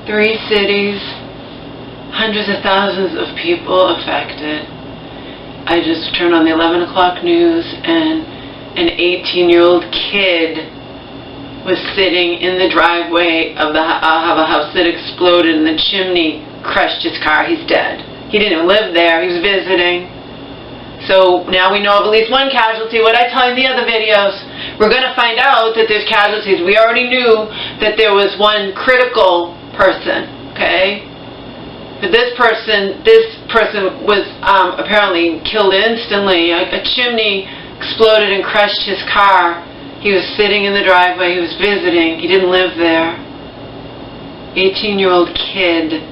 3 cities, hundreds of thousands of people affected. I just turned on the 11 o'clock news and an 18-year-old kid was sitting in the driveway of a house that exploded and the chimney crushed his car. He's dead. He didn't even live there. He was visiting. So now we know of at least one casualty. What I tell you in the other videos, we're going to find out that there's casualties. We already knew that there was one critical person, okay? But this person was apparently killed instantly. A chimney exploded and crushed his car. He was sitting in the driveway. He was visiting. He didn't live there. 18-year-old kid.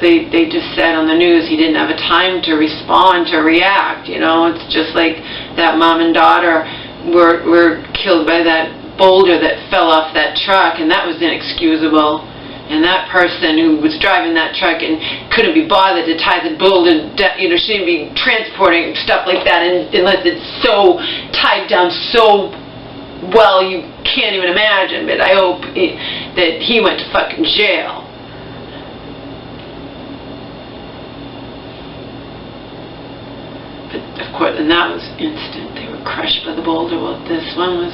They just said on the news he didn't have a time to respond, to react. You know, it's just like that mom and daughter were killed by that boulder that fell off that truck, and that was inexcusable. And that person who was driving that truck and couldn't be bothered to tie the boulder, you know, shouldn't be transporting stuff like that unless it's so tied down so well you can't even imagine. But I hope that he went to fucking jail. But of course, and that was instant. They were crushed by the boulder. Well, this one was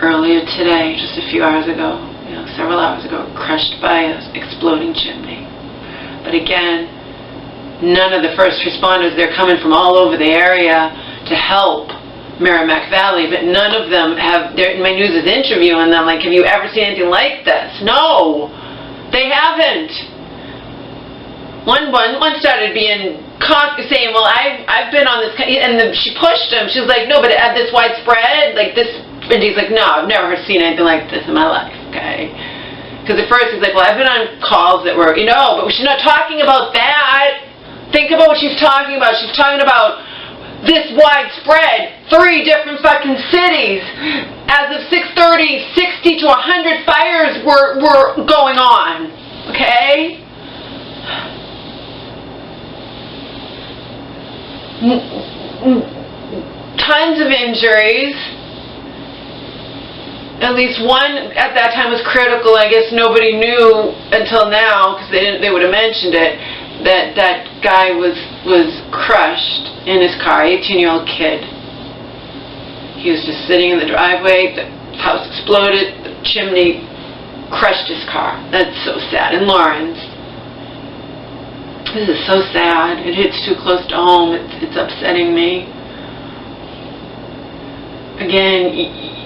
earlier today, just a few hours ago. You know, several hours ago, crushed by an exploding chimney. But again, none of the first responders, they're coming from all over the area to help Merrimack Valley, but none of them have, my news is interviewing them, like, have you ever seen anything like this? No, they haven't. One started being saying, well, I've been on this, and she pushed him. She was like, no, but at this widespread, like this, and he's like, no, I've never seen anything like this in my life, okay? Because at first he's like, well, I've been on calls that were, you know, but she's not talking about that. Think about what she's talking about. She's talking about this widespread, 3 different fucking cities. As of 6:30, 60 to 100 fires were going on, okay? Tons of injuries. At least one at that time was critical. I guess nobody knew until now, because they would have mentioned it, that guy was crushed in his car, 18-year-old kid. He was just sitting in the driveway, the house exploded, the chimney crushed his car. That's so sad. In Lawrence. This is so sad. It hits too close to home. It's upsetting me. Again,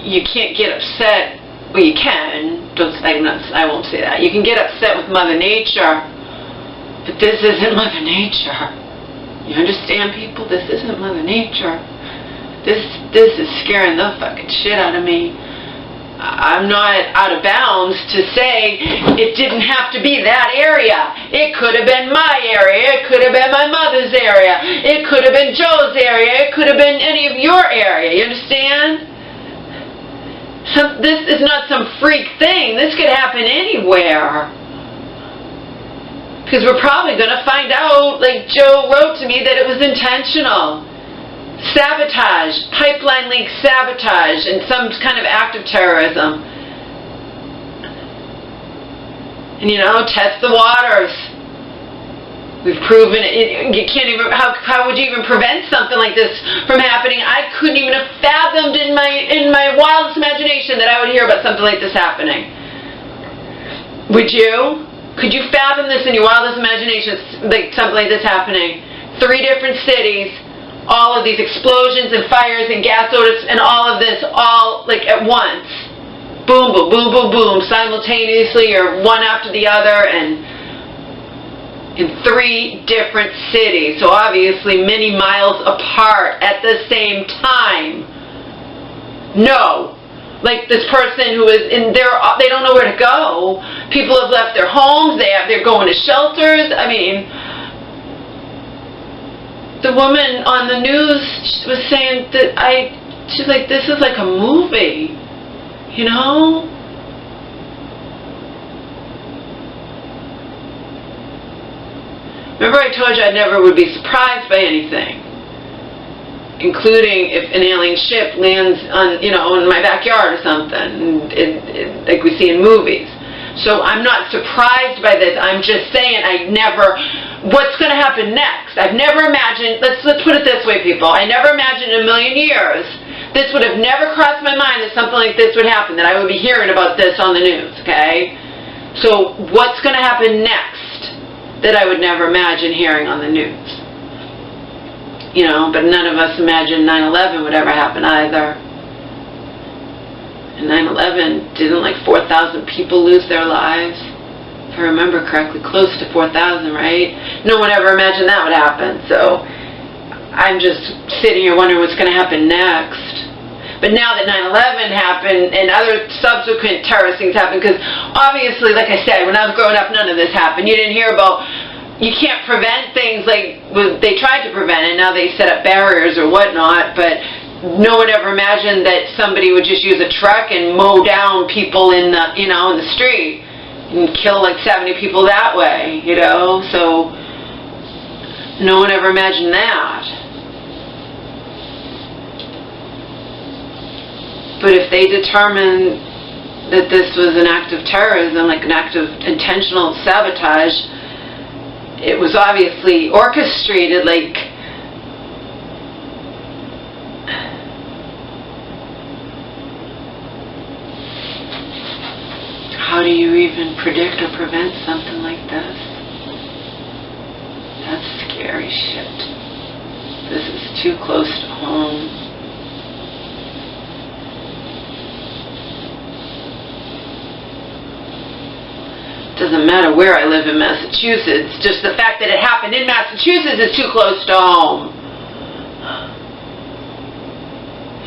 you can't get upset. Well, you can. I won't say that. You can get upset with Mother Nature, but this isn't Mother Nature. You understand, people? This isn't Mother Nature. This is scaring the fucking shit out of me. I'm not out of bounds to say it didn't have to be that area. It could have been my area. It could have been my mother's area. It could have been Joe's area. It could have been any of your area. You understand? This is not some freak thing. This could happen anywhere. Because we're probably going to find out, like Joe wrote to me, that it was intentional. Sabotage, pipeline leak sabotage, and some kind of act of terrorism. And you know, test the waters. We've proven it. You can't even, how would you even prevent something like this from happening? I couldn't even have fathomed in my wildest imagination that I would hear about something like this happening. Would you? Could you fathom this in your wildest imagination, like something like this happening? 3 different cities, all of these explosions and fires and gas odors and all of this, all like at once. Boom, boom, boom, boom, boom, simultaneously or one after the other, and in 3 different cities. So obviously many miles apart at the same time. No. Like this person who is in there, they don't know where to go. People have left their homes, they're going to shelters. I mean, the woman on the news was saying that she's like, this is like a movie, you know? Remember I told you I never would be surprised by anything. including if an alien ship lands on, you know, in my backyard or something, like we see in movies. So I'm not surprised by this. I'm just saying what's going to happen next? I've never imagined, let's put it this way, people. I never imagined in a million years, this would have never crossed my mind that something like this would happen, that I would be hearing about this on the news, okay? So what's going to happen next that I would never imagine hearing on the news? You know, but none of us imagined 9/11 would ever happen either. And 9/11, didn't like 4,000 people lose their lives? If I remember correctly, close to 4,000, right? No one ever imagined that would happen. So I'm just sitting here wondering what's going to happen next. But now that 9/11 happened and other subsequent terrorist things happened, because obviously, like I said, when I was growing up, none of this happened. You didn't hear about, you can't prevent things like, they tried to prevent it, now they set up barriers or whatnot, but no one ever imagined that somebody would just use a truck and mow down people in the, you know, in the street and kill like 70 people that way, you know. So no one ever imagined that. But if they determined that this was an act of terrorism, like an act of intentional sabotage, it was obviously orchestrated, like, how do you even predict or prevent something like this? That's scary shit. This is too close to home. Doesn't matter where I live in Massachusetts, just the fact that it happened in Massachusetts is too close to home.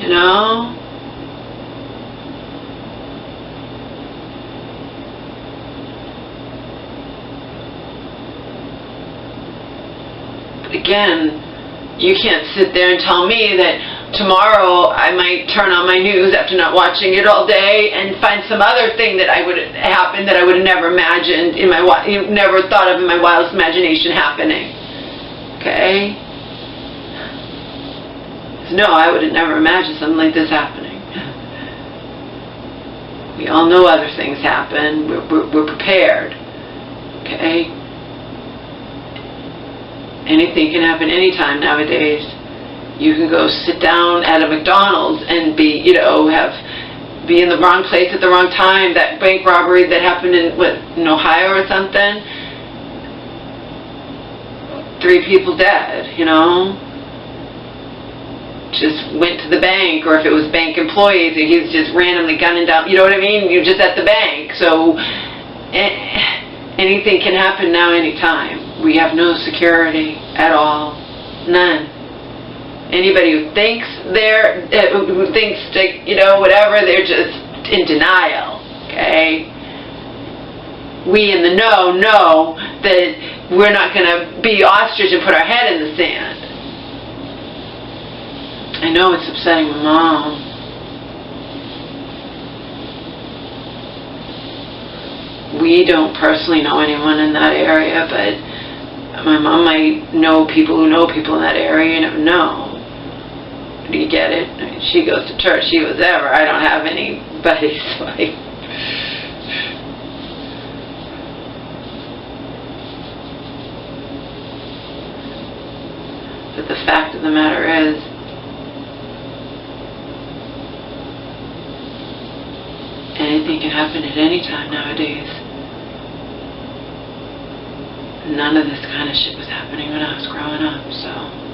You know? But again, you can't sit there and tell me that tomorrow I might turn on my news after not watching it all day and find some other thing that I would happen that I would have never imagined in my never thought of in my wildest imagination happening. Okay? No, I would have never imagined something like this happening. We all know other things happen. We're prepared. Okay? Anything can happen anytime nowadays. You can go sit down at a McDonald's and be, you know, be in the wrong place at the wrong time. That bank robbery that happened in Ohio or something. 3 people dead, you know. Just went to the bank, or if it was bank employees, he's just randomly gunning down, you know what I mean? You're just at the bank. So anything can happen now, anytime. We have no security at all. None. Anybody who thinks you know, whatever, they're just in denial, okay? We in the know that we're not going to be ostrich and put our head in the sand. I know it's upsetting my mom. We don't personally know anyone in that area, but my mom might know people who know people in that area. You never know. Do you get it? I mean, she goes to church. She goes ever. I don't have anybody, so But the fact of the matter is, anything can happen at any time nowadays. None of this kind of shit was happening when I was growing up, so.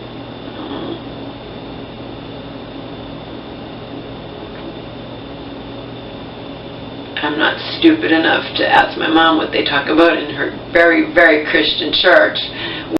I'm not stupid enough to ask my mom what they talk about in her very, very Christian church.